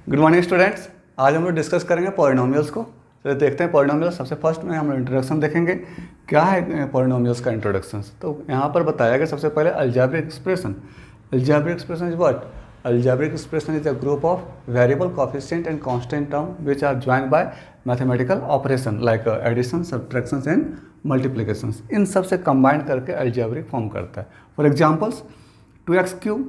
Good morning students. आज हम लोग डिस्कस करेंगे पॉलिनोमियल्स को। तो देखते हैं पॉलिनोमियल्स। सबसे फर्स्ट में हम लोग इंट्रोडक्शन देखेंगे, क्या है पॉलिनोमियल्स का इंट्रोडक्शन। तो यहाँ पर बताया गया सबसे पहले algebraic expression. Algebraic expression is what? Algebraic expression is a group of variable coefficient and constant term which are joined by mathematical operation like addition, subtraction and multiplication. इन सब से कंबाइन करके अलजेब्रिक फॉर्म करता है। For examples 2x³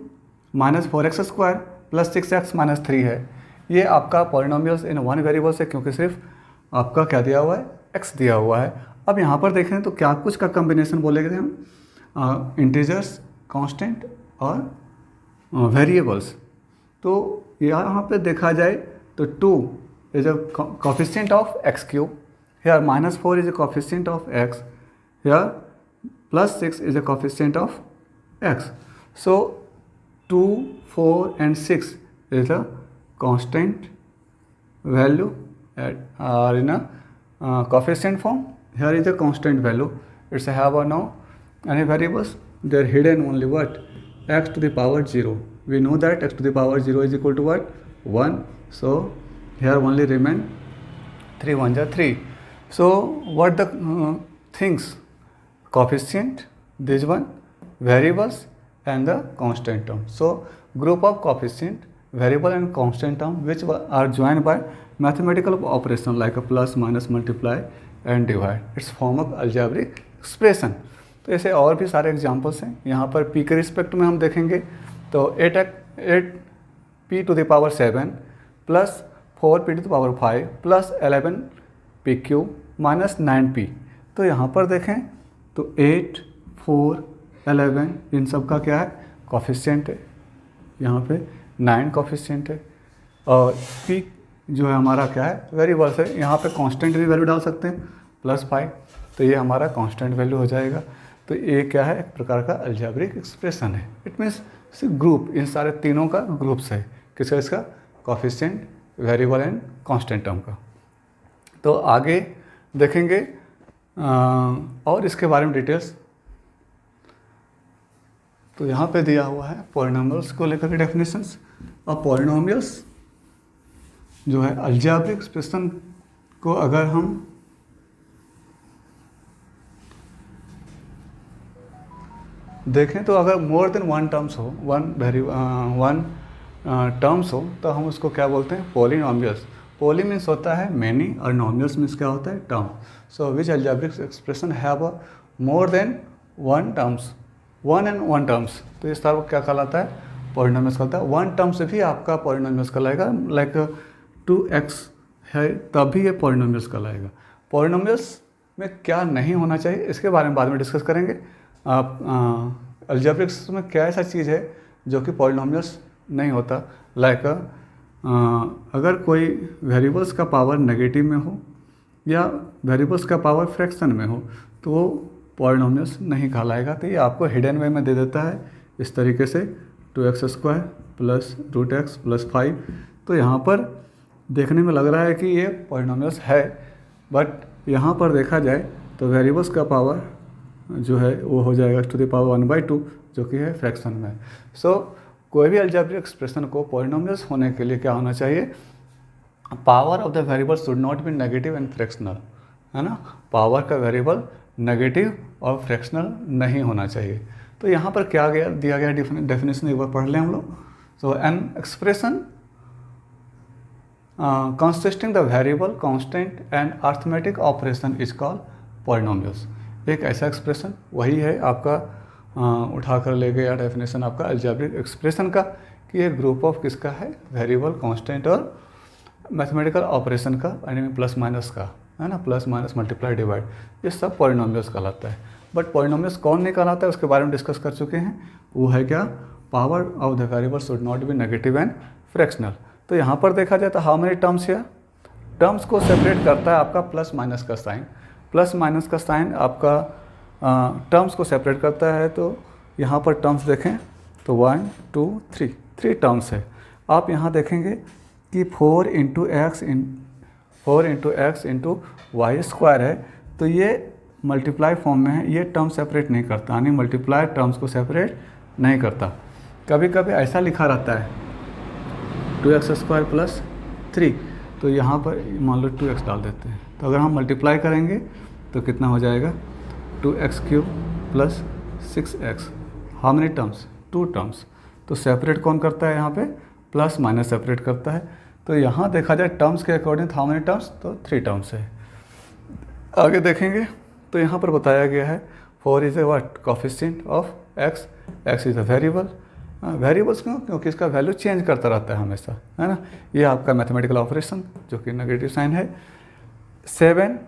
minus 4x² plus 6x minus 3 है। ये आपका polynomials in one variables है, क्योंकि सिर्फ आपका क्या दिया हुआ है, x दिया हुआ है। अब यहाँ पर देखें तो क्या कुछ का कम्बिनेशन बोलेंगे हम, इंटीजर्स, कांस्टेंट और वेरिएबल्स। तो यहाँ पे देखा जाए तो 2 is a coefficient of x³, here -4 is a coefficient of x, here +6 is a coefficient of x. So 2, 4 and 6 is a constant value are in a coefficient form. Here is a constant value. It's have or no any variables. They are hidden only what? X to the power 0. We know that x to the power 0 is equal to what? 1. So here only remain 3 1s are 3. So what the things? Coefficient, this one, variables and the constant term. So group of coefficient, variable and constant term which are joined by mathematical operation like a plus, minus, multiply and divide. It's form of algebraic expression. तो ऐसे और भी सारे examples हैं। यहाँ पर p के respect में हम देखेंगे तो 8p to the power 7 plus 4p to the power 5 plus 11p³ minus 9p। तो यहाँ पर देखें तो 8, 4, 11 इन सब का क्या है, कोफिशिएंट है। यहाँ पे 9 कोफिशिएंट है और p जो है हमारा क्या है, वेरिएबल्स है। यहाँ पे कांस्टेंट भी वैल्यू डाल सकते हैं +5, तो ये हमारा कांस्टेंट वैल्यू हो जाएगा। तो ये क्या है, एक प्रकार का अलजेब्रिक एक्सप्रेशन है। इट मीन्स ग्रुप, इन सारे तीनों का ग्रुप्स है। किसका? इसका coefficient, variable and constant term का। तो आगे देखेंगे और इसके बारे में डिटेल्स। तो यहाँ पे दिया हुआ है पॉलिनोमियल्स को लेकर के डेफिनेशंस। और पॉलिनोमियल्स जो है अलजेब्रिक एक्सप्रेशन को अगर हम देखें तो अगर मोर देन वन टर्म्स हो, वन टर्म्स हो, तो हम उसको क्या बोलते हैं, पॉलिनोमियल्स। पॉली मीन्स होता है मैनी और नॉमियल्स मीन्स क्या होता है, term. So which algebraic expression have a more than one terms, one and one terms, तो इस तरह क्या कहलाता है, पॉलिनोमियल्स कहलाता है। वन टर्म से भी आपका पॉलिनोमियल्स कहलाएगा, लाइक 2x है तब भी ये पॉलिनोमियल्स कहलाएगा। पॉलिनोमियल्स में क्या नहीं होना चाहिए इसके बारे में बाद में डिस्कस करेंगे। आप अलजेब्रिक्स में क्या ऐसा चीज़ है जो कि पॉलिनोमियल्स नहीं होता, लाइक अगर कोई वेरिएबल्स का पावर नेगेटिव में हो या वेरिएबल्स का पावर फ्रैक्शन में हो तो वो पॉलिनोमियल्स नहीं कहलाएगा। तो ये आपको हिडन वे में दे देता है इस तरीके से 2x² प्लस √x प्लस 5। तो यहाँ पर देखने में लग रहा है कि ये पॉलिनोमियल्स है, बट यहाँ पर देखा जाए तो वेरिएबल्स का पावर जो है वो हो जाएगा x to the power 1/2 जो कि है फ्रैक्शन में। सो कोई भी अलजेब्रिक एक्सप्रेशन को पॉलिनोमियल्स होने के लिए क्या होना चाहिए, power of the variable should not be negative and fractional, है ना। पावर का वेरिएबल नेगेटिव और फ्रैक्शनल नहीं होना चाहिए। तो यहाँ पर क्या दिया गया डेफिनेशन एक बार पढ़ लें हम लोग। So an expression consisting the variable, constant and arithmetic operation is called polynomials. एक ऐसा एक्सप्रेशन वही है आपका उठा कर ले गया डेफिनेशन आपका अलजेब्रिक एक्सप्रेशन का, कि ये ग्रुप ऑफ किसका है, वेरिएबल, कांस्टेंट और मैथमेटिकल ऑपरेशन का, यानी प्लस माइनस का, है ना, प्लस माइनस मल्टीप्लाई डिवाइड, ये सब पॉलिनोमियल्स कहलाता है। बट पॉलिनोमियल्स कौन नहीं कहलाता है उसके बारे में डिस्कस कर चुके हैं। वो है क्या, power of the variable should not be negative and fractional. तो यहाँ पर देखा जाए तो हाउ मेनी टर्म्स है, टर्म्स को सेपरेट करता है आपका प्लस माइनस का साइन। प्लस माइनस का साइन आपका टर्म्स को सेपरेट करता है। तो यहाँ पर टर्म्स देखें तो 1 2 3 टर्म्स है। आप यहाँ देखेंगे कि 4 × x इंटू y² है, तो ये मल्टीप्लाई फॉर्म में है, ये टर्म सेपरेट नहीं करता, यानी मल्टीप्लाई टर्म्स को सेपरेट नहीं करता। कभी कभी ऐसा लिखा रहता है 2x² प्लस 3, तो यहाँ पर मान लो 2x डाल देते हैं, तो अगर हम मल्टीप्लाई करेंगे तो कितना हो जाएगा 2x³ plus 6x। How many terms? 2 terms. तो सेपरेट कौन करता है यहाँ पे? प्लस माइनस सेपरेट करता है। तो यहाँ देखा जाए टर्म्स के अकॉर्डिंग हाउ मेनी टर्म्स, तो 3 टर्म्स है। आगे देखेंगे तो यहाँ पर बताया गया है 4 is a what? Coefficient of x, x is a variable. Variables क्यों? क्योंकि इसका वैल्यू चेंज करता रहता है हमेशा, है ना। ये आपका मैथमेटिकल ऑपरेशन जो कि नेगेटिव साइन है। 7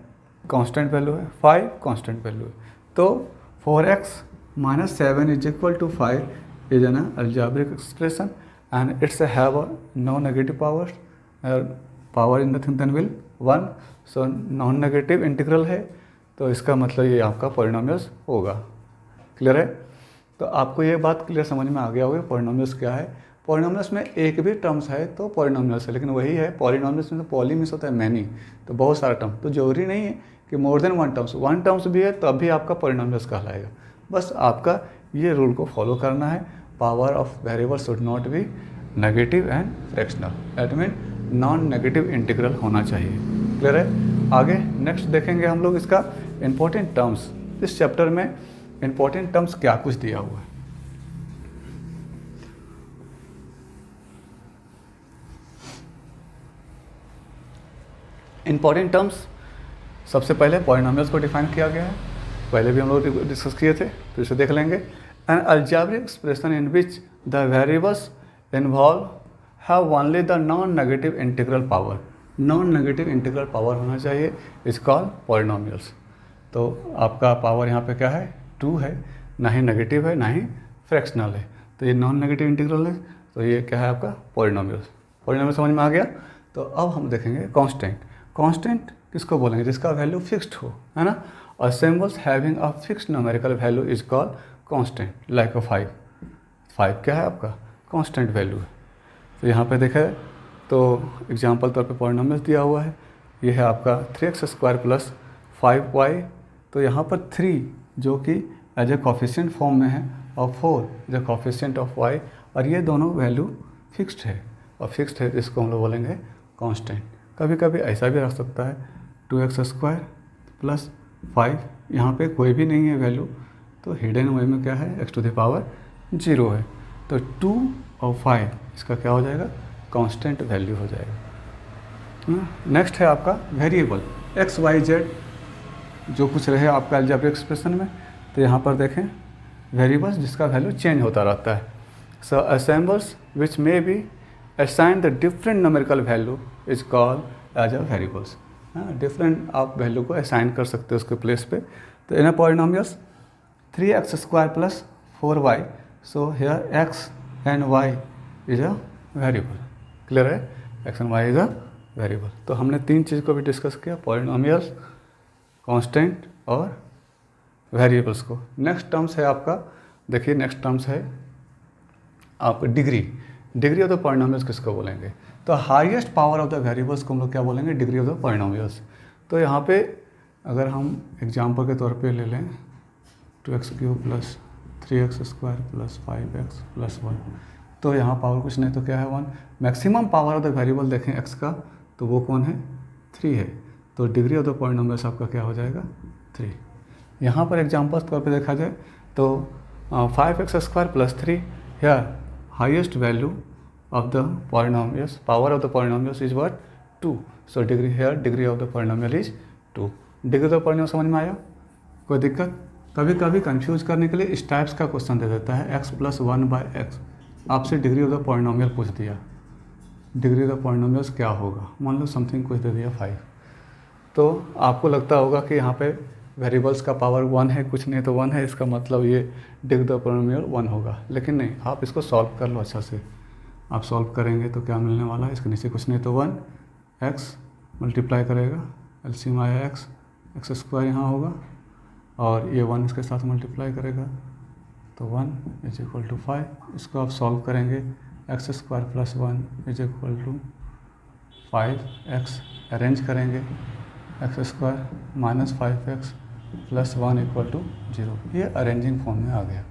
कांस्टेंट वैल्यू है, 5 कांस्टेंट वैल्यू है। तो 4x minus 7 is equal to 5 is an algebraic expression and its have a no negative power, power in nothing then will 1। So non negative integral है, तो इसका मतलब ये आपका पॉलिनोमियल्स होगा। क्लियर है? तो आपको ये बात क्लियर समझ में आ गया होगा पॉलिनोमियल्स क्या है। पॉलिनोमियल्स में एक भी टर्म्स है तो पॉलिनोमियल्स है, लेकिन वही है पॉलिनोमियल्स में तो पॉली मीन्स होता है मैनी, तो बहुत सारा टर्म, तो जरूरी नहीं है कि मोर देन 1 टर्म्स, 1 टर्म्स भी है तब भी आपका पॉलिनोमियल्स कहलाएगा। बस आपका ये रूल को फॉलो करना है, power of variable should not be negative and fractional, that mean non negative integral होना चाहिए। क्लियर है? आगे नेक्स्ट देखेंगे हम लोग इसका इम्पोर्टेंट टर्म्स। इस चैप्टर में इम्पोर्टेंट टर्म्स क्या कुछ दिया हुआ है। इम्पोर्टेंट टर्म्स, सबसे पहले पॉलिनोमियल्स को डिफाइन किया गया है, पहले भी हम लोग डिस्कस किए थे, तो इसे देख लेंगे। N algebraic expression in which the variables involve have only the non negative integral power, non negative integral power होना चाहिए, इज कॉल्ड पॉलिनोमियल्स। तो आपका पावर यहाँ पे क्या है? 2 है, ना ही नेगेटिव है ना ही फ्रैक्शनल है, तो ये नॉन नेगेटिव इंटीग्रल है, तो ये क्या है आपका पॉलिनोमियल्स। पॉलिनोमियल समझ में आ गया। तो अब हम देखेंगे कांस्टेंट। कांस्टेंट किसको बोलेंगे? जिसका वैल्यू फिक्स्ड हो, है ना। और symbols having a fixed numerical value is called constant, like अ 5। 5 क्या है आपका? कांस्टेंट वैल्यू है। तो यहाँ पे देखें तो एग्जाम्पल तौर पे पॉलिनोमियल दिया हुआ है, ये है आपका 3x² प्लस 5y। तो यहाँ पर 3 जो कि एज ए कोफिशिएंट फॉर्म में है और 4 as a coefficient of y, और ये दोनों वैल्यू फिक्स्ड है, और फिक्स्ड है इसको हम लोग बोलेंगे कांस्टेंट। कभी कभी ऐसा भी रख सकता है 2x² प्लस 5, यहाँ पे कोई भी नहीं है वैल्यू, तो हिडन वे में क्या है? x⁻0 है, तो 2 और 5 इसका क्या हो जाएगा? कांस्टेंट वैल्यू हो जाएगा। नेक्स्ट है आपका वेरिएबल x, y, z, जो कुछ रहे आपका अलजेब्रिक एक्सप्रेशन में, तो यहाँ पर देखें वेरिएबल्स जिसका वैल्यू चेंज होता रहता है। So symbols which may be assign the different numerical value is called as a variables. Different आप वैल्यू को असाइन कर सकते हो उसके प्लेस पे। तो in a polynomials 3x² plus 4y, so here x and y is a variable. Clear है? x and y is a variable. तो हमने 3 चीज़ को भी डिस्कस किया, पॉलिनोमियल्स, कांस्टेंट और वेरिएबल्स को। नेक्स्ट टर्म्स है आपका, देखिए नेक्स्ट टर्म्स है आपका degree. Degree of the polynomials किसको बोलेंगे? तो highest power of the variables को हम लोग क्या बोलेंगे? Degree of the polynomials. तो यहाँ पे अगर हम एग्जांपल के तौर पे ले लें 2x³ plus 3x² plus 5x plus 1, तो यहाँ पावर कुछ नहीं तो क्या है 1। Maximum power of the variable देखें x का, तो वो कौन है? 3 है, तो डिग्री ऑफ द पॉलिनोमियल्स आपका क्या हो जाएगा? 3। यहाँ पर एग्जाम्पल तौर पे देखा जाए तो 5x² plus 3, here highest value of the polynomials, power of the polynomials is what? 2. So degree of the polynomial is 2. Degree of the polynomial समझ में आया? कोई दिक्कत? कभी कभी कंफ्यूज करने के लिए इस टाइप्स का क्वेश्चन दे देता है x + 1/x, आपसे डिग्री ऑफ द पॉलिनोमियल पूछ दिया, डिग्री ऑफ द पॉलिनोमियल्स क्या होगा? मान लो समथिंग कुछ दे दिया 5, तो आपको लगता होगा कि यहाँ पे वेरिएबल्स का पावर 1 है, कुछ नहीं तो 1 है, इसका मतलब ये डिग्री ऑफ द पॉलिनोमियल 1 होगा। लेकिन नहीं, आप इसको सॉल्व कर लो अच्छा से। आप सॉल्व करेंगे तो क्या मिलने वाला है? इसके नीचे कुछ नहीं तो 1, x मल्टीप्लाई करेगा, एलसीएम आया x² यहाँ होगा, और ये 1 इसके साथ मल्टीप्लाई करेगा, तो 1 = 5। इसको आप सॉल्व करेंगे, x² + 1 = 5x, अरेंज करेंगे x² - 5x + 1 = 0। ये अरेंजिंग फॉर्म में आ गया।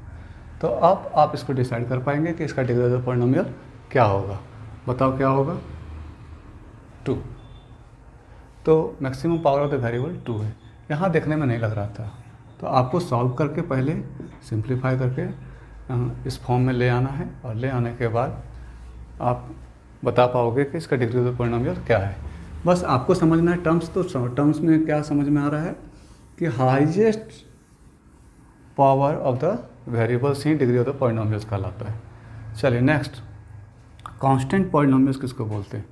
तो अब आप इसको डिसाइड कर पाएंगे कि इसका डिग्री ऑफ द पॉलिनोमियल क्या होगा। बताओ क्या होगा, 2। तो maximum power of the variable 2 है। यहाँ देखने में नहीं लग रहा था, तो आपको सॉल्व करके पहले सिंप्लीफाई करके इस फॉर्म में ले आना है, और ले आने के बाद आप बता पाओगे कि इसका डिग्री ऑफ द पॉलिनोमियल क्या है। बस आपको समझना है टर्म्स। तो टर्म्स में क्या समझ में आ रहा है कि highest power of the variables he degree of the polynomials कहलाता है। चलिए नेक्स्ट, कांस्टेंट पॉलिनोमियल्स किसको बोलते हैं?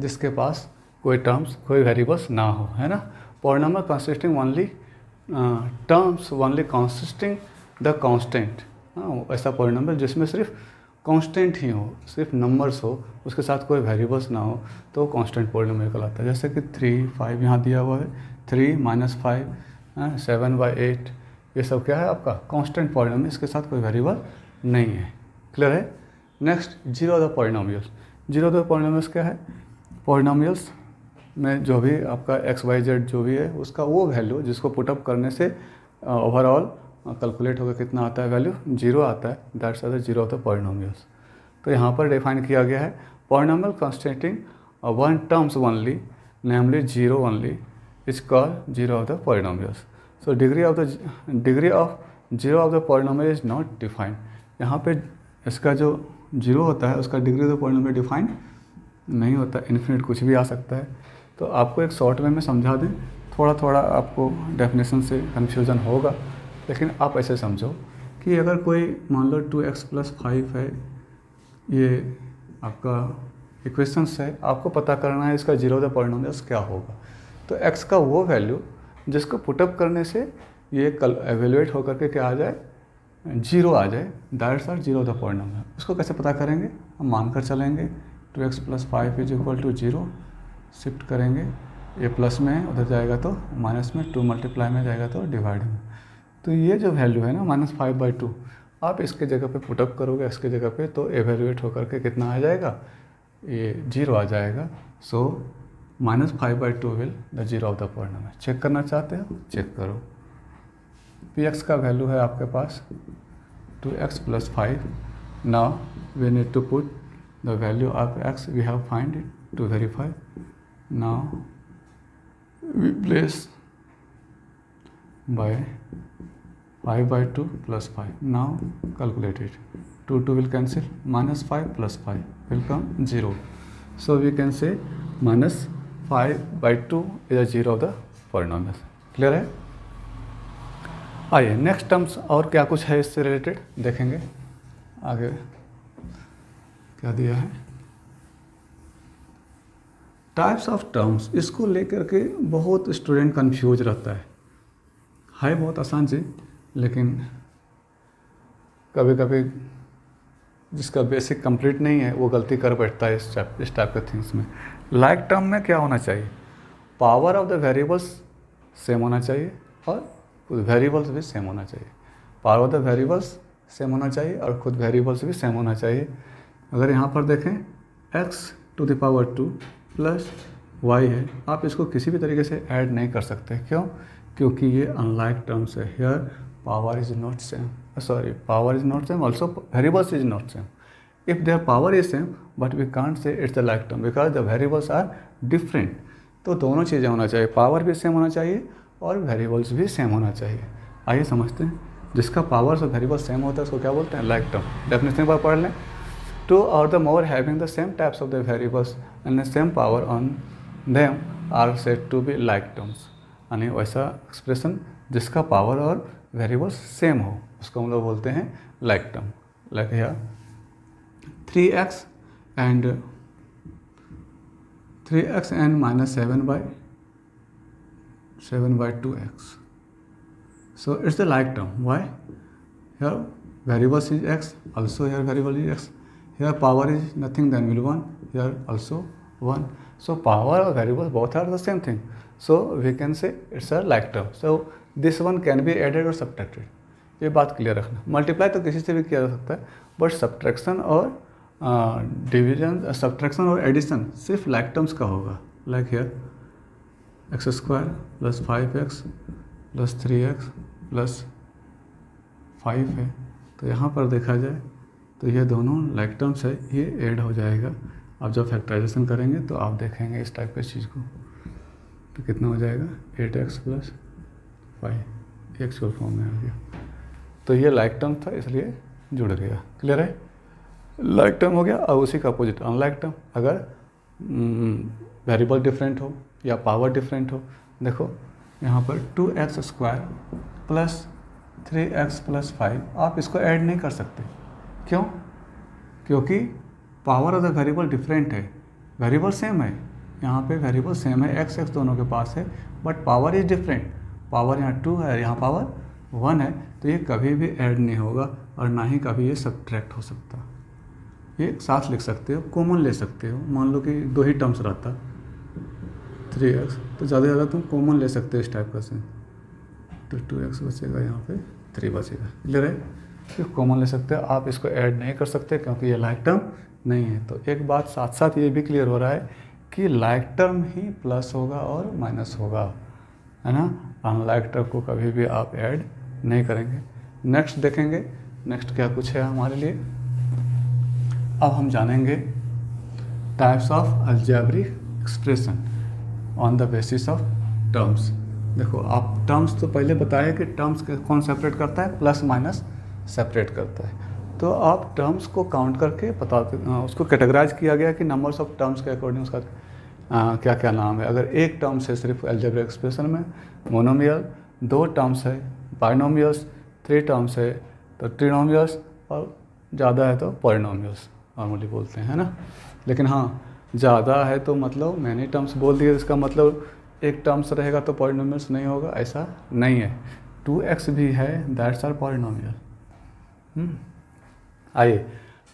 जिसके पास कोई टर्म्स, कोई वेरिएबल्स ना हो, है ना। Polynomial consisting only terms only consisting the constant. ऐसा पॉलिनोमियल जिसमें सिर्फ कांस्टेंट ही हो, सिर्फ नंबर्स हो, उसके साथ कोई वेरिएबल्स ना हो, तो कांस्टेंट पॉलिनोमियल कहलाता है। जैसे कि 3, 5 यहाँ दिया हुआ है, 3 - 5 7/8, ये सब क्या है आपका कांस्टेंट पॉलिनोमियल, इसके साथ कोई वेरिएबल नहीं है। क्लियर है। Next, zero of the polynomials. Zero of the polynomials क्या है? पॉलिनोमियल्स में जो भी आपका एक्स वाई जेड जो भी है, उसका वो वैल्यू जिसको पुटअप करने से ओवरऑल कैलकुलेट होकर कितना आता है, वैल्यू 0 आता है, that's are the zero of the polynomials. तो यहाँ पर डिफाइन किया गया है polynomial constituting one terms only, namely 0 only, is called zero of the polynomials. So degree of zero of the polynomial is not defined. यहाँ पे इसका जो जीरो होता है उसका degree of the polynomial define नहीं होता, इन्फिनिट कुछ भी आ सकता है। तो आपको एक शॉर्ट वे में समझा दें, थोड़ा थोड़ा आपको डेफिनेशन से कन्फ्यूज़न होगा, लेकिन आप ऐसे समझो कि अगर कोई मान लो 2x + 5 है, ये आपका इक्वेशंस है, आपको पता करना है इसका जीरो ऑफ द पॉलिनोमियल्स क्या होगा। तो x का वो वैल्यू जिसको पुटअप करने से ये कल एवेल्यूएट होकर के क्या आ जाए, 0 आ जाए, that's are zero of the polynomial. उसको कैसे पता करेंगे? हम मानकर चलेंगे 2x + 5 = 0, शिफ्ट करेंगे, ये प्लस में है, उधर जाएगा तो माइनस में, 2 मल्टीप्लाई में जाएगा तो डिवाइड में। तो ये जो वैल्यू है ना -5/2, आप इसके जगह पे पुटअप करोगे x के जगह पे, तो एवेल्यूएट होकर के कितना आ जाएगा, ये 0 आ जाएगा। So -5/2 will the zero of the polynomial. Check करना चाहते हो, चेक करो। px का वैल्यू है आपके पास 2x + 5। Now we need to put the value of x we have find it to verify. Now we place by 5/2 + 5. Now calculate it. 2 will cancel, -5 + 5 will come 0. So we can say -5/2 is a zero of the polynomial. Clear है? आइए next terms और क्या कुछ है इससे related देखेंगे। आगे क्या दिया है, टाइप्स ऑफ टर्म्स। इसको लेकर के बहुत स्टूडेंट कंफ्यूज रहता है बहुत आसान चीज़, लेकिन कभी कभी जिसका बेसिक कंप्लीट नहीं है वो गलती कर बैठता है इस टाइप के थिंग्स में। लाइक टर्म में क्या होना चाहिए, power of the variables same होना चाहिए और खुद वेरिएबल्स भी सेम होना चाहिए। Power of the variables same होना चाहिए और खुद वेरिएबल्स भी सेम होना चाहिए। अगर यहाँ पर देखें x⁻² + y है, आप इसको किसी भी तरीके से ऐड नहीं कर सकते। क्यों? क्योंकि ये अनलाइक टर्म्स है। Here power is not same, power is not same, also variables is not same. If their power is same but we can't say it's the like term because the variables are different. तो दोनों चीज़ें होना चाहिए, power भी same होना चाहिए और variables भी सेम होना चाहिए। आइए समझते हैं, जिसका पावर और वेरिएबल्स सेम होता है उसको क्या बोलते हैं, लाइक टर्म। डेफिनेशन एक बार पढ़ लें, 2 or the more having the same types of the variables and the same power on them are said to be like terms। यानी वैसा एक्सप्रेशन जिसका पावर और वेरिएबल्स सेम हो उसको हम लोग बोलते हैं like term. Like here 3x and -7/2x, so it's the like term. Why? Here variables is x, also here variable is x, here power is nothing than will 1, here also 1. So power or variables both are the same thing, so we can say it's a like term. So this one can be added or subtracted, ये बात clear रखना। Multiply तो किसी से भी किया जा सकता है, बट सब्ट्रैक्शन और डिवीजन, सब्ट्रैक्शन और एडिशन सिर्फ लाइक टर्म्स का होगा। Like here x² + 5x + 3x + 5 है, तो यहाँ पर देखा जाए तो ये दोनों लाइक टर्म्स है, ये ऐड हो जाएगा, आप जब फैक्टराइजेशन करेंगे तो आप देखेंगे इस टाइप की चीज़ को, तो कितना हो जाएगा 8x + 5 एक्चुअल फॉर्म में आ गया। तो ये लाइक टर्म था इसलिए जुड़ गया। क्लियर है? लाइक टर्म हो गया। और उसी का अपोजिट अनलाइक टर्म, अगर वेरिएबल डिफरेंट हो या पावर डिफरेंट हो, देखो यहाँ पर 2x² + 3x + 5, आप इसको ऐड नहीं कर सकते। क्यों? क्योंकि power of the variable different है, वेरिएबल सेम है, यहाँ पे वेरिएबल सेम है, x दोनों के पास है, but power is different. Power यहाँ 2 है, यहाँ पावर 1 है, तो ये कभी भी ऐड नहीं होगा और ना ही कभी ये सब्ट्रैक्ट हो सकता। ये साथ लिख सकते हो, कॉमन ले सकते हो। मान लो कि 2 ही टर्म्स रहता 3x, तो ज़्यादा से ज़्यादा तुम कॉमन ले सकते हो इस टाइप का सेम, तो 2x बचेगा, यहाँ पे 3 बचेगा। क्लियर है? तो कॉमन ले सकते हो, आप इसको ऐड नहीं कर सकते क्योंकि ये लाइक टर्म नहीं है। तो एक बात साथ साथ ये भी क्लियर हो रहा है कि लाइक टर्म ही प्लस होगा और माइनस होगा, है ना। अनलाइक टर्म को कभी भी आप ऐड नहीं करेंगे। नेक्स्ट देखेंगे, नेक्स्ट क्या कुछ है हमारे लिए। अब हम जानेंगे types of algebraic expression on the basis of terms. देखो आप टर्म्स तो पहले बताया कि टर्म्स कौन सेपरेट करता है, प्लस माइनस सेपरेट करता है। तो आप टर्म्स को काउंट करके उसको कैटेगराइज किया गया कि नंबर्स ऑफ टर्म्स के अकॉर्डिंग उसका क्या क्या नाम है। अगर एक टर्म्स है सिर्फ अलजेब्रिक एक्सप्रेशन में मोनोमियल, 2 टर्म्स है बाइनोमियल्स, 3 टर्म्स है तो ट्रिनोमियल्स, और ज़्यादा है तो पॉलिनोमियल्स नॉर्मली बोलते हैं ना। लेकिन हाँ, ज़्यादा है तो मतलब मैनी टर्म्स बोल दिए, इसका मतलब एक टर्म्स रहेगा तो पॉलिनोमियल्स नहीं होगा, ऐसा नहीं है। 2x भी है, दैट्स आर पॉलिनोमियल। आइए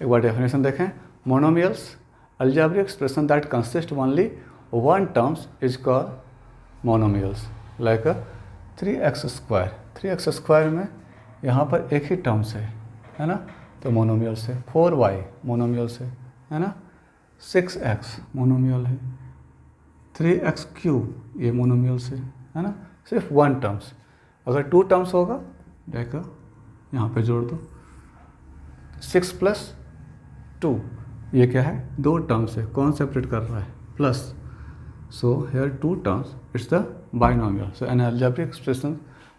एक बार डेफिनेशन देखें। Monomials algebraic expression that consist only 1 terms is called monomials, like 3x²। 3x² में यहाँ पर एक ही टर्म्स है ना, तो मोनोमियल्स है। 4y मोनोमियल्स है ना। 6x मोनोमियल है। 3x³ ये मोनोमियल्स है ना। सिर्फ 1 टर्म्स। अगर 2 टर्म्स होगा देखो यहाँ पे जोड़ दो, 6 + 2 ये क्या है, 2 टर्म्स है। कौन सेपरेट कर रहा है, plus. So here 2 terms it's the binomial. So N algebraic expression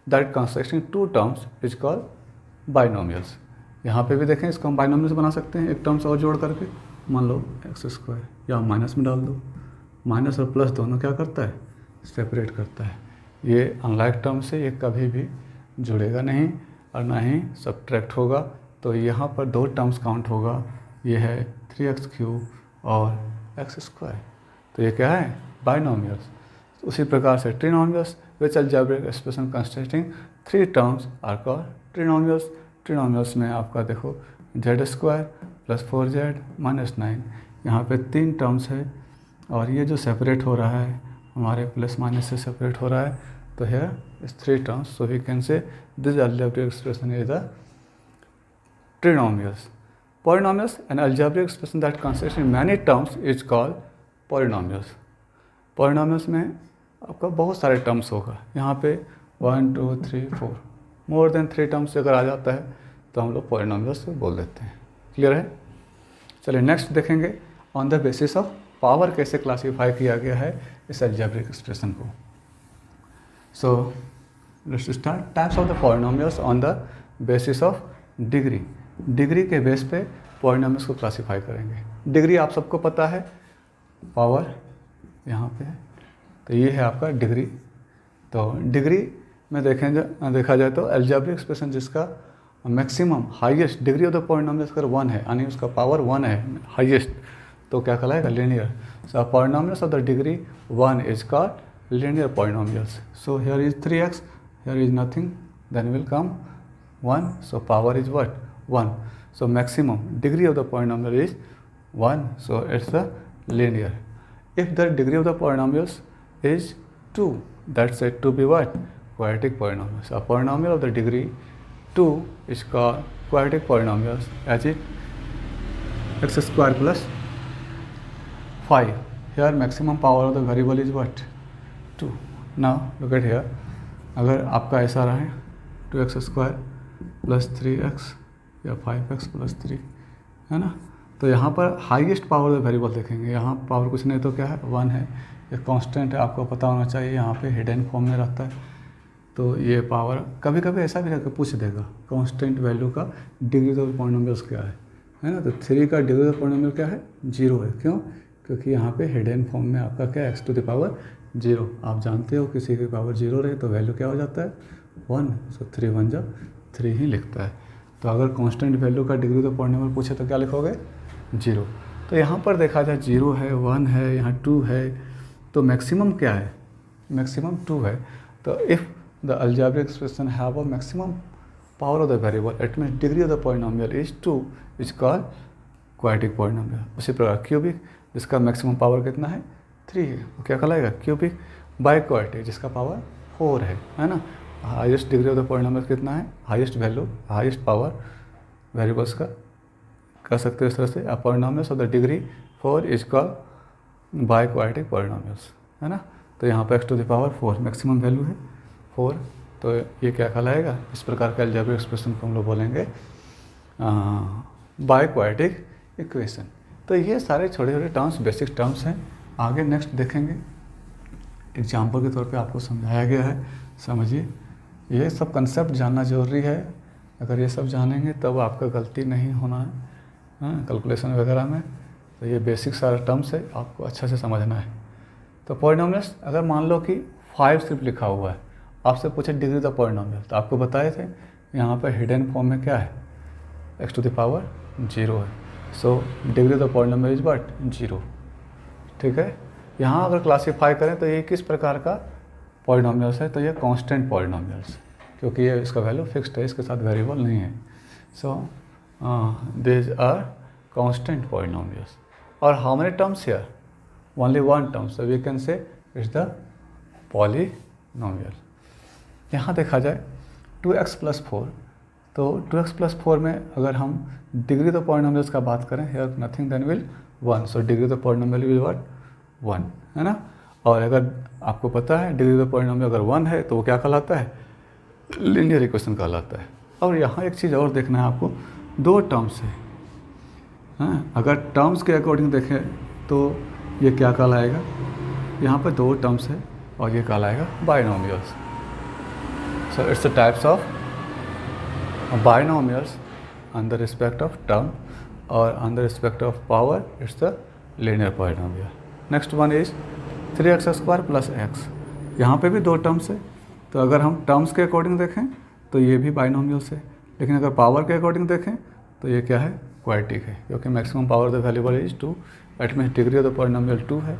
that consisting 2 terms is called binomials. यहाँ पे भी देखें, इसको हम बाइनोमियल्स बना सकते हैं एक टर्म्स और जोड़ करके। मान लो x², या माइनस में डाल दो, माइनस और प्लस दोनों क्या करता है, सेपरेट करता है। ये अनलाइक टर्म से ये कभी भी जुड़ेगा नहीं और ना ही सब्ट्रैक्ट होगा। तो यहाँ पर 2 टर्म्स काउंट होगा, ये है 3x³ और x²। तो ये क्या है, बाइनोमियल्स। उसी प्रकार से trinomials which algebraic expression consisting 3 terms are called trinomials. Trinomials में आपका देखो z² + 4z - 9, यहाँ पे 3 टर्म्स है और ये जो सेपरेट हो रहा है हमारे प्लस माइनस से सेपरेट हो रहा है, तो here is 3 terms. So we can say this algebraic expression is the trinomials. Polynomials an algebraic expression that consist in many terms is called polynomials. Polynomials में आपका बहुत सारे टर्म्स होगा, यहाँ पे 1 2 3 4 मोर देन 3 टर्म्स अगर आ जाता है तो हम लोग पॉलिनोमियल्स बोल देते हैं। क्लियर है? चलिए नेक्स्ट देखेंगे on the basis of power कैसे क्लासीफाई किया गया है इस अलजेब्रिक एक्सप्रेशन को। So let's start types of the polynomials on the basis of degree. Degree के बेस पे पॉलिनोमियल्स को क्लासीफाई करेंगे। डिग्री आप सबको पता है, पावर यहाँ पे है, तो ये है आपका डिग्री। तो डिग्री में देखा जाए तो अलजेब्रिक एक्सप्रेशन जिसका maximum highest degree of the polynomials अगर 1 है, यानी उसका पावर 1 है हाईएस्ट, तो क्या कहलाएगा, linear. So polynomials of the degree 1 is called linear polynomials. So here is 3x, here is nothing, then will come 1, so power is what, 1. So maximum degree of the polynomial is 1, so it's the linear. If the degree of the polynomials is 2, that's said to be what? Quadratic polynomials. A polynomial of the degree 2 is called quadratic polynomials, as it x² plus 5. Here maximum power of the variable is what? 2. Now look at here. अगर आपका ऐसा रहे 2x² plus 3x या 5x plus 3, है ना, तो यहाँ पर हाईएस्ट पावर वेरिएबल देखेंगे, यहाँ पावर कुछ नहीं तो क्या है 1 है, ये कांस्टेंट है, आपको पता होना चाहिए, यहाँ पे हिडन फॉर्म में रहता है। तो ये पावर कभी कभी ऐसा भी करके पूछ देगा कांस्टेंट वैल्यू का डिग्री ऑफ पॉलिनोमियल्स क्या है ना। तो 3 का डिग्री ऑफ पॉलिनोमियल क्या है 0 है। क्यों? क्योंकि यहाँ पे हिडन फॉर्म में आपका क्या है x⁻0। आप जानते हो किसी की पावर 0 रहे तो वैल्यू क्या हो जाता है 1, सो 3 1 जा 3 ही लिखता है। तो अगर कांस्टेंट वैल्यू का डिग्री ऑफ पॉलिनोमियल पूछे तो क्या लिखोगे 0। तो यहाँ पर देखा जाए 0 है, 1 है, यहाँ 2 है, तो मैक्सिमम क्या है मैक्सिमम 2 है। तो if the algebraic expression have a maximum power of the variable, it means degree of the polynomial is 2, is called quadratic polynomial। उसी प्रकार क्यूबिक जिसका मैक्सिमम पावर कितना है 3 है, वो क्या कहलाएगा क्यूबिक। बाई क्वाड्रेटिक जिसका पावर 4 है ना। Highest degree of the polynomial कितना है, highest value, highest power variables का कह सकते हो इस तरह से, a polynomials of the degree 4 is called biquadratic polynomials, है ना। तो यहाँ पर x⁴ मैक्सिमम वैल्यू है 4, तो ये क्या कहलाएगा, इस प्रकार का अलजेब्रिक एक्सप्रेशन को हम लोग बोलेंगे बाई क्वाड्रेटिक इक्वेशन। तो ये सारे छोटे छोटे टर्म्स बेसिक टर्म्स हैं, आगे नेक्स्ट देखेंगे। एग्जाम्पल के तौर पे आपको समझाया गया है, समझिए। ये सब कंसेप्ट जानना जरूरी है, अगर ये सब जानेंगे तब आपका गलती नहीं होना है कैलकुलेशन वगैरह में। तो ये बेसिक सारा टर्म्स है, आपको अच्छा से समझना है। तो पॉलिनोमियल्स अगर मान लो कि 5 सिर्फ लिखा हुआ है, आपसे पूछे डिग्री द पॉलिनोमियल, तो आपको बताए थे यहाँ पर हिडन फॉर्म में क्या है x⁻0 है। So degree the polynomial is what 0, ठीक है। यहाँ अगर क्लासीफाई करें तो ये किस प्रकार का पॉलिनोमियल्स है, तो ये कांस्टेंट पॉलिनोमियल्स, क्योंकि ये इसका वैल्यू फिक्स्ड है, इसके साथ वेरिएबल नहीं है। So these are constant polynomials. और how many terms here, only 1 term, so we can say it's the polynomial. यहाँ देखा जाए 2x+4, तो 2x+4 में अगर हम डिग्री ऑफ पॉलिनोमियल्स का बात करें, here nothing then will 1, so degree of polynomial will what 1, है ना। और अगर आपको पता है डिग्री ऑफ पॉलिनोमियल अगर 1 है तो वो क्या कहलाता है लीनियर इक्वेशन कहलाता है। और यहाँ एक चीज़ और देखना है आपको, 2 टर्म्स है, हाँ। अगर टर्म्स के अकॉर्डिंग देखें तो ये क्या कहलाएगा, यहाँ पर 2 टर्म्स है और ये कहलाएगा binomials. So it's the types of binomials on the respect of term, or on the respect of power it's the linear polynomial. Next one is 3x² plus x। यहाँ पे भी 2 टर्म्स है, तो अगर हम टर्म्स के अकॉर्डिंग देखें तो ये भी बाइनोमियल्स है, लेकिन अगर पावर के अकॉर्डिंग देखें तो ये क्या है क्वाड्रेटिक है, क्योंकि maximum power the variable is 2, at mean degree of the polynomial 2 है,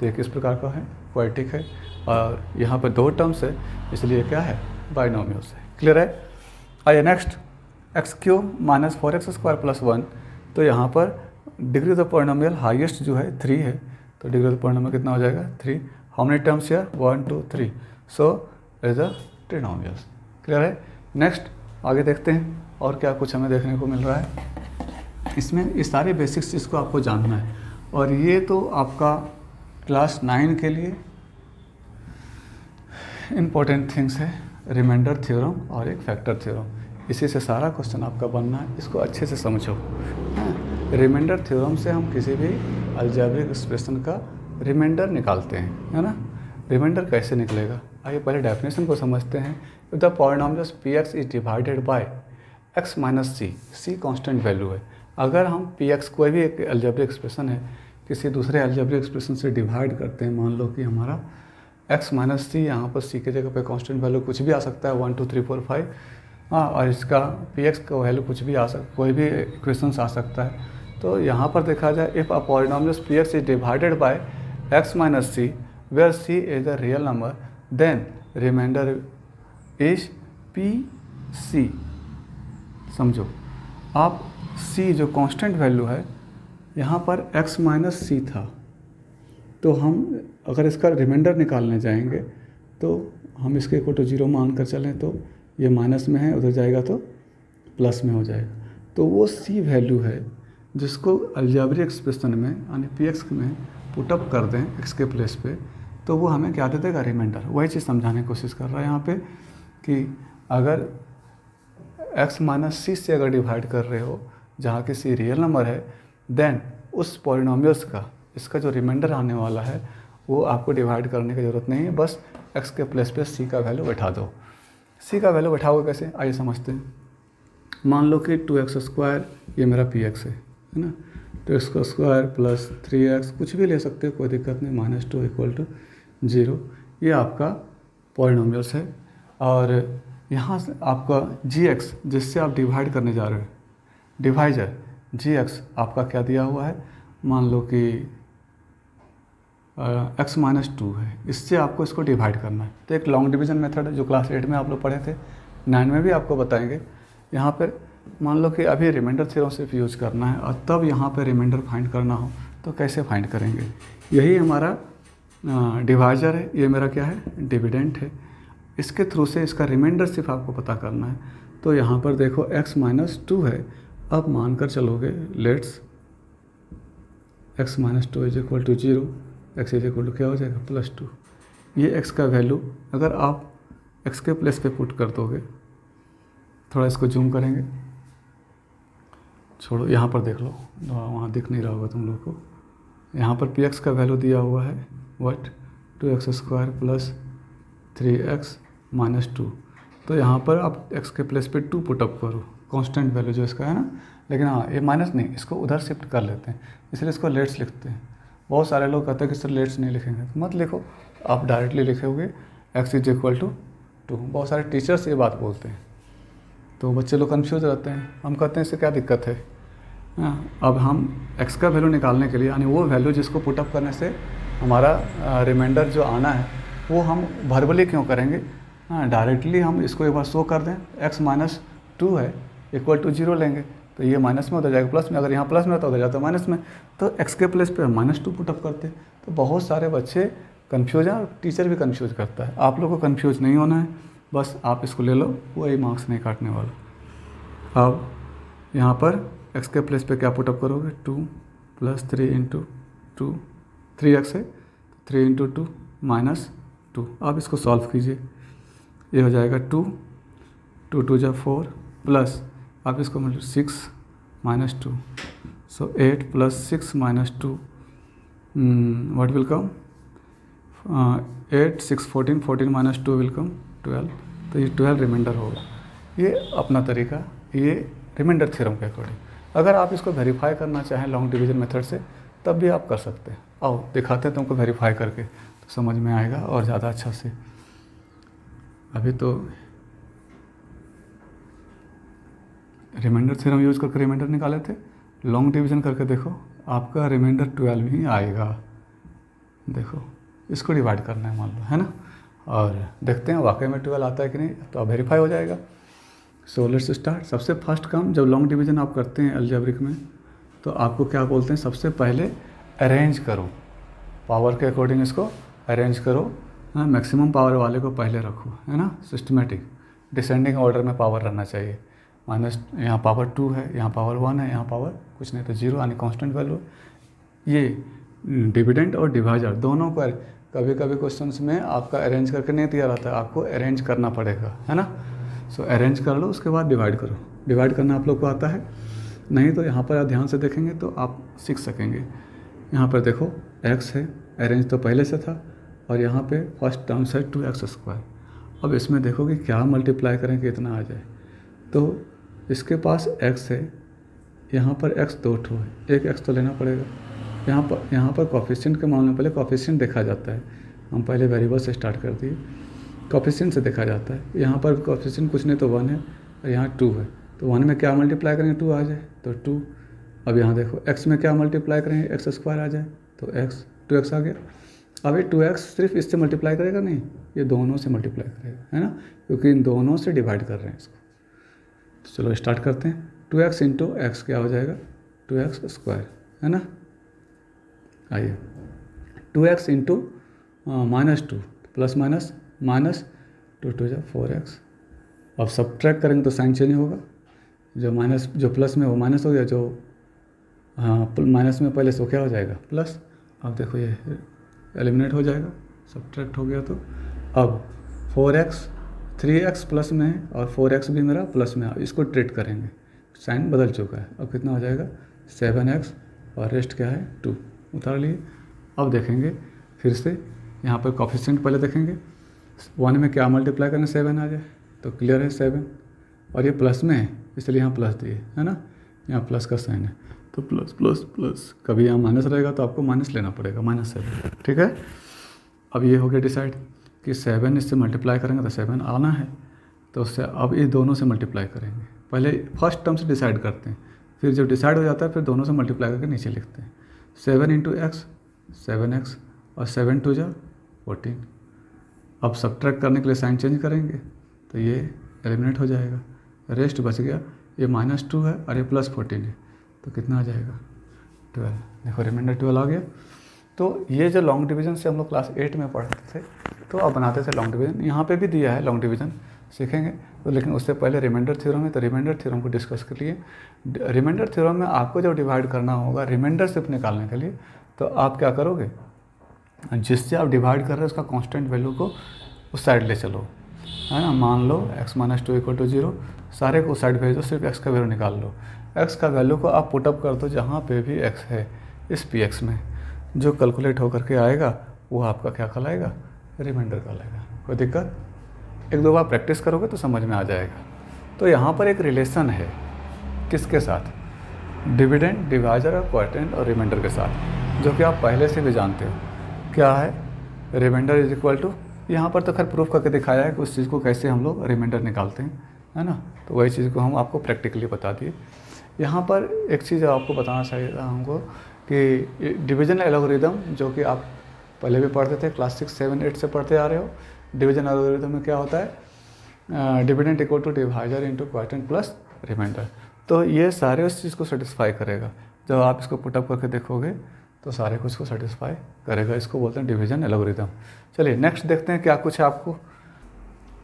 तो ये किस प्रकार का है क्वाड्रेटिक है। और यहाँ पर 2 टर्म्स है, इसलिए क्या है बाइनोमियल्स है। क्लियर है। आइए नेक्स्ट, x³ - 4x² + 1। तो यहाँ पर डिग्री ऑफ पॉलिनोमियल हाईएस्ट जो है 3 है, तो डिग्री ऑफ पॉलिनोमियल कितना हो जाएगा 3। How many terms here 1 2 3, so is a trinomials. Clear है। नेक्स्ट आगे देखते हैं और क्या कुछ हमें देखने को मिल रहा है इसमें। इस सारे बेसिक्स चीज़ को आपको जानना है, और ये तो आपका क्लास 9 के लिए इम्पोर्टेंट थिंग्स है, रिमाइंडर थ्योरम और एक फैक्टर थ्योरम। इसी से सारा क्वेश्चन आपका बनना है, इसको अच्छे से समझो। हाँ, रिमाइंडर थ्योरम से हम किसी भी अलजेब्रिक एक्सप्रेशन का रिमाइंडर निकालते हैं, है ना। रिमाइंडर कैसे निकलेगा, आइए पहले डेफिनेशन को समझते हैं। The polynomials px is divided by x - c, c constant value है। अगर हम px कोई भी एक अलजेब्रिक एक्सप्रेशन है किसी दूसरे अलजेब्रिक एक्सप्रेशन से डिवाइड करते हैं, मान लो कि हमारा x - c, यहाँ पर c के जगह पे कांस्टेंट वैल्यू कुछ भी आ सकता है 1 2 3 4 5, हाँ, और इसका px का वैल्यू कुछ भी आ सकता, कोई भी इक्वेशंस आ सकता है। तो यहाँ पर देखा जाए if a polynomials px is divided by x - c where c is the real number, then remainder is pc। समझो आप, c जो कांस्टेंट वैल्यू है यहाँ पर x - c था, तो हम अगर इसका रिमाइंडर निकालने जाएंगे तो हम इसके इक्वल टू 0 मान कर चलें, तो ये माइनस में है, उधर जाएगा तो प्लस में हो जाएगा। तो वो c वैल्यू है जिसको अलजेब्रिक एक्सप्रेशन में यानी px में पुटअप कर दें x के प्लेस पे, तो वो हमें क्या दे देगा रिमाइंडर। वही चीज़ समझाने की कोशिश कर रहा है यहाँ पे कि अगर x - c से अगर डिवाइड कर रहे हो, जहाँ की c रियल नंबर है, देन उस पॉलिनोमियल्स का इसका जो रिमाइंडर आने वाला है वो आपको डिवाइड करने की ज़रूरत नहीं है, बस x के प्लेस पे c का वैल्यू बैठा दो। c का वैल्यू बैठाओगे कैसे, आइए समझते हैं। मान लो कि 2x² ये मेरा px है ना, 2x² प्लस 3x कुछ भी ले सकते हो, कोई दिक्कत नहीं, -2 = 0, ये आपका पॉलिनोमियल्स है। और यहाँ से आपका gx जिससे आप डिवाइड करने जा रहे हो, डिवाइजर gx आपका क्या दिया हुआ है, मान लो कि x-2 है, इससे आपको इसको डिवाइड करना है। तो एक लॉन्ग डिवीज़न मेथड है जो क्लास 8 में आप लोग पढ़े थे, 9 में भी आपको बताएंगे। यहाँ पर मान लो कि अभी रिमाइंडर थ्योरम सिर्फ यूज करना है और तब यहाँ पे रिमाइंडर फाइंड करना हो तो कैसे फाइंड करेंगे। यही हमारा डिवाइजर है, ये मेरा क्या है, डिविडेंट है। इसके थ्रू से इसका रिमाइंडर सिर्फ आपको पता करना है। तो यहाँ पर देखो x-2 है, अब मानकर चलोगे लेट्स x-2 = 0, x = क्या हो जाएगा, +2। ये x का वैल्यू अगर आप x के प्लेस पे पुट कर दोगे, थोड़ा इसको जूम करेंगे, छोड़ो यहाँ पर देख लो, वहाँ दिख नहीं रहा होगा तुम लोग को। यहाँ पर px का वैल्यू दिया हुआ है व्हाट, 2x² प्लस 3x -2। तो यहाँ पर आप x के प्लेस पे 2 पुटअप करो, कांस्टेंट वैल्यू जो इसका है ना। लेकिन हाँ, ये माइनस नहीं, इसको उधर शिफ्ट कर लेते हैं, इसलिए इसको लेट्स लिखते हैं। बहुत सारे लोग कहते हैं कि सर लेट्स नहीं लिखेंगे, तो मत लिखो, आप डायरेक्टली लिखोगे x = 2। बहुत सारे टीचर्स ये बात बोलते हैं, तो बच्चे लोग कन्फ्यूज रहते हैं। हम कहते हैं इससे क्या दिक्कत है। अब हम x का वैल्यू निकालने के लिए, यानी वो वैल्यू जिसको पुटअप करने से हमारा रिमाइंडर जो आना है वो हम वर्बली क्यों करेंगे, डायरेक्टली हम इसको एक बार शो कर दें, x-2 है = 0 लेंगे, तो ये माइनस में उधर जाएगा प्लस में, अगर यहाँ प्लस में होता उधर जाता माइनस में, तो x के प्लेस पे -2 पुटअप करते। तो बहुत सारे बच्चे कन्फ्यूज हैं और टीचर भी कन्फ्यूज करता है। आप लोग को कन्फ्यूज नहीं होना है, बस आप इसको ले लो, वही मार्क्स नहीं काटने वाला। अब यहाँ पर x के प्लेस पे क्या पुटअप करोगे, 2 + 3 × 2, 3x है, 3 × 2 -2। अब इसको सॉल्व कीजिए, ये हो जाएगा 2 2 2 = 4 प्लस आप इसको मतलब 6 -2, सो 8 + 6 -2 what will come, 8 6 14, 14 - 2 will come 12। तो ये 12 रिमाइंडर होगा। ये अपना तरीका, ये रिमाइंडर थ्योरम के अकॉर्डिंग। अगर आप इसको वेरीफाई करना चाहें लॉन्ग डिवीज़न मेथड से, तब भी आप कर सकते हैं। आओ दिखाते हैं तुमको वेरीफाई करके, तो समझ में आएगा और ज़्यादा अच्छा से। अभी तो रिमाइंडर थ्योरम यूज़ करके रिमाइंडर निकाले थे, लॉन्ग डिवीज़न करके देखो, आपका रिमाइंडर 12 ही आएगा। देखो इसको डिवाइड करना है मान लो, है ना, और देखते हैं वाकई में 12 आता है कि नहीं, तो अब वेरीफाई हो जाएगा। So let's start. सबसे फर्स्ट काम जब लॉन्ग डिवीज़न आप करते हैं अलजेब्रिक में, तो आपको क्या बोलते हैं, सबसे पहले अरेंज करो, पावर के अकॉर्डिंग इसको अरेंज करो। हाँ, मैक्सिमम पावर वाले को पहले रखो, है ना, सिस्टमेटिक डिसेंडिंग ऑर्डर में पावर रहना चाहिए। माइनस यहाँ पावर 2 है, यहाँ पावर 1 है, यहाँ पावर कुछ नहीं तो 0, यानी कांस्टेंट वैल्यू। ये डिविडेंड और डिवाइजर दोनों को कभी कभी क्वेश्चंस में आपका अरेंज करके नहीं दिया रहता है, आपको अरेंज करना पड़ेगा, है ना। सो अरेंज कर लो, उसके बाद डिवाइड करो। डिवाइड करना आप लोग को आता है, नहीं तो यहाँ पर आप ध्यान से देखेंगे तो आप सीख सकेंगे। यहाँ पर देखो x है, अरेंज तो पहले से था, और यहाँ पे फर्स्ट टर्म है 2x²। अब इसमें देखो कि क्या मल्टीप्लाई करें कि इतना आ जाए। तो इसके पास x है, यहाँ पर x 2 ठो है, एक x तो लेना पड़ेगा। यहाँ पर कोफिशिएंट के मामले में पहले कोफिशिएंट देखा जाता है, हम पहले वेरिएबल से स्टार्ट कर दिए, कोफिशिएंट से देखा जाता है। यहाँ पर कोफिशिएंट कुछ नहीं तो 1 है, और यहाँ 2 है, तो 1 में क्या मल्टीप्लाई करेंगे 2 आ जाए तो 2। अब यहाँ देखो x में क्या मल्टीप्लाई करेंगे x² आ जाए तो x 2x आ गया। अब ये 2x सिर्फ इससे मल्टीप्लाई करेगा नहीं, ये दोनों से मल्टीप्लाई करेगा, है ना, क्योंकि इन दोनों से डिवाइड कर रहे हैं इसको। तो चलो स्टार्ट करते हैं। 2x × x क्या हो जाएगा, 2x², है ना। आइए 2x × -2 plus minus minus 2 2 = 4x। अब सब्ट्रैक्ट करेंगे तो साइन चेंज होगा, जो माइनस जो प्लस में वो माइनस हो गया, जो माइनस में पहले से क्या हो जाएगा प्लस। अब देखो ये एलिमिनेट हो जाएगा, सब्ट्रैक्ट हो गया। तो अब 4x 3x प्लस में है और 4x भी मेरा प्लस में है, इसको ट्रीट करेंगे, साइन बदल चुका है। अब कितना हो जाएगा 7x और रेस्ट क्या है 2 उतार लिए। अब देखेंगे फिर से यहाँ पर कोफिशिएंट पहले देखेंगे 1 में क्या मल्टीप्लाई करना 7 आ जाए, तो क्लियर है 7, और ये प्लस में है इसलिए यहाँ प्लस दिए है ना, यहाँ प्लस का साइन है तो प्लस प्लस प्लस, कभी यहाँ माइनस रहेगा तो आपको माइनस लेना पड़ेगा -7, ठीक है। अब ये हो गया डिसाइड कि 7 इससे मल्टीप्लाई करेंगे तो 7 आना है, तो उससे अब ये दोनों से मल्टीप्लाई करेंगे। पहले फर्स्ट टर्म से डिसाइड करते हैं, फिर जब डिसाइड हो जाता है फिर दोनों से मल्टीप्लाई करके नीचे लिखते हैं। 7 × x 7x और 7 2 जा 14। अब सब्ट्रैक्ट करने के लिए साइन चेंज करेंगे तो ये एलिमिनेट हो जाएगा, रेस्ट बच गया। ये -2 है और ये +14 है तो कितना आ जाएगा 12। देखो रिमाइंडर 12 आ गया। तो ये जो लॉन्ग डिवीजन से हम लोग क्लास 8 में पढ़ते थे तो अब बनाते थे लॉन्ग डिवीजन, यहाँ पे भी दिया है लॉन्ग डिवीजन सीखेंगे तो, लेकिन उससे पहले रिमाइंडर थ्योरम है तो रिमाइंडर थ्योरम को डिस्कस कर लिए। रिमाइंडर थ्योरम में आपको जब डिवाइड करना होगा रिमाइंडर सिर्फ निकालने के लिए, तो आप क्या करोगे, जिससे आप डिवाइड कर रहे हो उसका कांस्टेंट वैल्यू को उस साइड ले चलो, है ना। मान लो x - 2 = 0, सारे को उस साइड भेज दो, सिर्फ x का वैल्यू निकाल लो। x का वैल्यू को आप पुटअप कर दो जहाँ पे भी x है इस px में, जो कैलकुलेट होकर के आएगा वो आपका क्या कहलाएगा, रिमाइंडर कहलाएगा। कोई दिक्कत, 1-2 बार प्रैक्टिस करोगे तो समझ में आ जाएगा। तो यहाँ पर एक रिलेशन है किसके साथ, डिविडेंड, डिवाइजर और क्वोटिएंट और रिमाइंडर के साथ, जो कि आप पहले से भी जानते हो। क्या है, रिमाइंडर इज इक्वल टू, यहाँ पर तो खैर प्रूफ करके दिखाया है कि उस चीज़ को कैसे हम लोग रिमाइंडर निकालते हैं, है ना। तो वही चीज़ को हम आपको प्रैक्टिकली बता दिए। यहाँ पर एक चीज़ आपको बताना चाहिए था हमको कि डिवीजन एल्गोरिदम, जो कि आप पहले भी पढ़ते थे, क्लास 6, 7, 8 से पढ़ते आ रहे हो। डिवीजन एल्गोरिदम में क्या होता है, dividend equal to divisor into quotient plus remainder. तो ये सारे उस चीज़ को सेटिस्फाई करेगा। जब आप इसको पुटअप करके देखोगे तो सारे कुछ को सेटिस्फाई करेगा। इसको बोलते हैं डिवीजन एल्गोरिदम। चलिए नेक्स्ट देखते हैं क्या कुछ है आपको।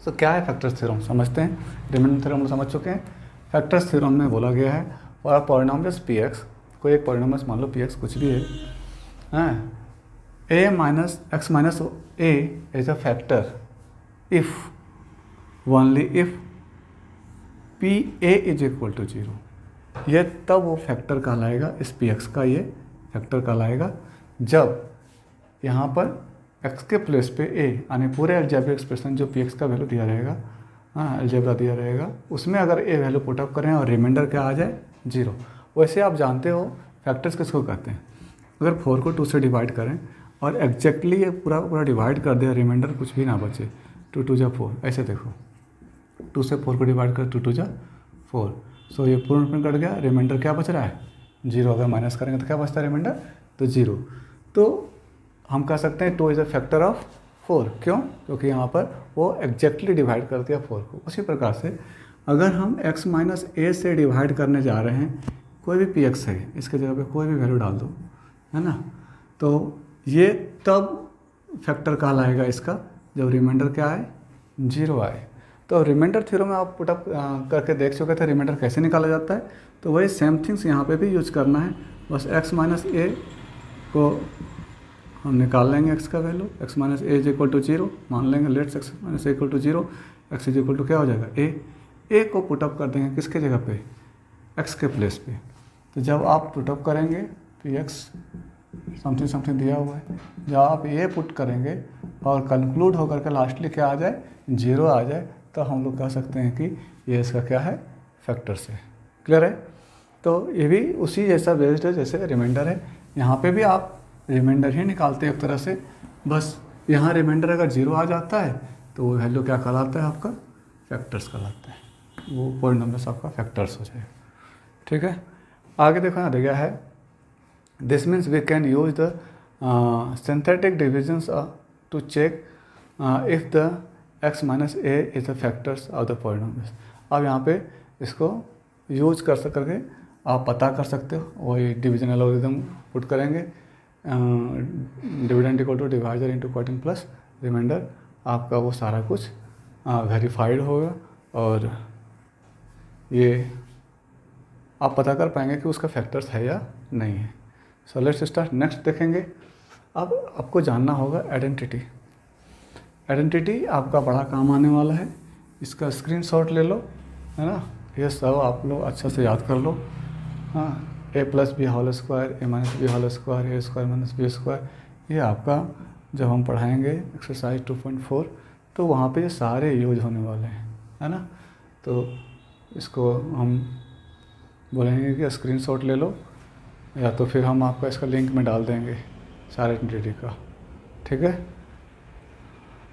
तो क्या है फैक्टर्स थ्योरम, समझते हैं। रिमाइंडर थ्योरम हम समझ चुके हैं। फैक्टर्स थ्योरम में बोला गया है फॉर पॉलिनोमियल्स px, कोई एक पॉलिनोमियल्स मान लो px कुछ भी है, a - x - a is a factor if only if pa is equal to 0। ये तब वो फैक्टर कहलाएगा, इस px का ये फैक्टर कहलाएगा जब यहाँ पर x के प्लेस पे a, यानी पूरे अलजेब्रिक एक्सप्रेशन जो px का वैल्यू दिया रहेगा, अलजेब्रा दिया रहेगा, उसमें अगर a वैल्यू पुटअप करें और रिमाइंडर क्या आ जाए 0। वैसे आप जानते हो फैक्टर्स किसको कहते हैं। अगर 4 को 2 से डिवाइड करें और एग्जैक्टली ये पूरा डिवाइड कर दे, रिमाइंडर कुछ भी ना बचे, 2 2 जा 4, ऐसे देखो 2 से 4 को डिवाइड कर 2 2 जा 4, सो ये पूर्ण में कट गया, रिमाइंडर क्या बच रहा है 0। अगर माइनस करेंगे तो क्या बचता है रिमाइंडर, तो 0। तो हम कह सकते हैं 2 इज़ अ फैक्टर ऑफ 4। क्यों, क्योंकि यहाँ पर वो एग्जैक्टली डिवाइड कर दिया 4 को। उसी प्रकार से अगर हम x - a से डिवाइड करने जा रहे हैं, कोई भी px है, इसके जगह पे कोई भी वैल्यू डाल दो, है ना, तो ये तब फैक्टर कहलाएगा इसका जब रिमाइंडर क्या आए 0 आए। तो रिमाइंडर थ्योरम में आप पुटअप करके देख चुके थे रिमाइंडर कैसे निकाला जाता है। तो वही सेम थिंग्स यहाँ पे भी यूज करना है। बस x - a को हम निकाल लेंगे, x का value, x - a is equal to 0 मान लेंगे, let's x - a equal to 0, x is equal to क्या हो जाएगा a को पुटअप कर देंगे किसके जगह पे, x के प्लेस पे। तो जब आप पुटअप करेंगे px समथिंग दिया हुआ है, जब आप ये पुट करेंगे और कंक्लूड होकर के लास्टली क्या आ जाए 0 आ जाए, तो हम लोग कह सकते हैं कि ये इसका क्या है फैक्टर्स है। क्लियर है। तो ये भी उसी जैसा बेस्ड है जैसे रिमाइंडर है। यहाँ पे भी आप रिमाइंडर ही निकालते हैं एक तरह से, बस यहाँ रिमाइंडर अगर 0 आ जाता है तो वो वैल्यू क्या कहलाता है आपका, फैक्टर्स कहलाता है। वो पॉलिनोमियल्स आपका फैक्टर्स हो जाएगा। ठीक है, आगे देखो यहाँ दिया है, this means we can use the synthetic divisions to check if the x - a is the factors of the polynomials. अब यहाँ पे इसको यूज करके आप पता कर सकते हो। वही डिवीजन एल्गोरिथम पुट करेंगे, dividend equal to divisor into quotient plus reminder, आपका वो सारा कुछ वेरीफाइड होगा और ये आप पता कर पाएंगे कि उसका फैक्टर्स है या नहीं है। So let's start. नेक्स्ट देखेंगे, अब आपको जानना होगा आइडेंटिटी। आइडेंटिटी आपका बड़ा काम आने वाला है, इसका स्क्रीनशॉट ले लो, है ना। ये सब आप लोग अच्छा से याद कर लो। हाँ, ए प्लस बी होल स्क्वायर, ए माइनस बी होल स्क्वायर, ए स्क्वायर माइनस बी स्क्वायर, ये आपका जब हम पढ़ाएंगे एक्सरसाइज 2.4 तो वहाँ पे ये सारे यूज होने वाले हैं, है ना। तो इसको हम बोलेंगे कि स्क्रीनशॉट ले लो, या तो फिर हम आपका इसका लिंक में डाल देंगे सारे एंटिटी का, ठीक है।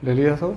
ले लिया तो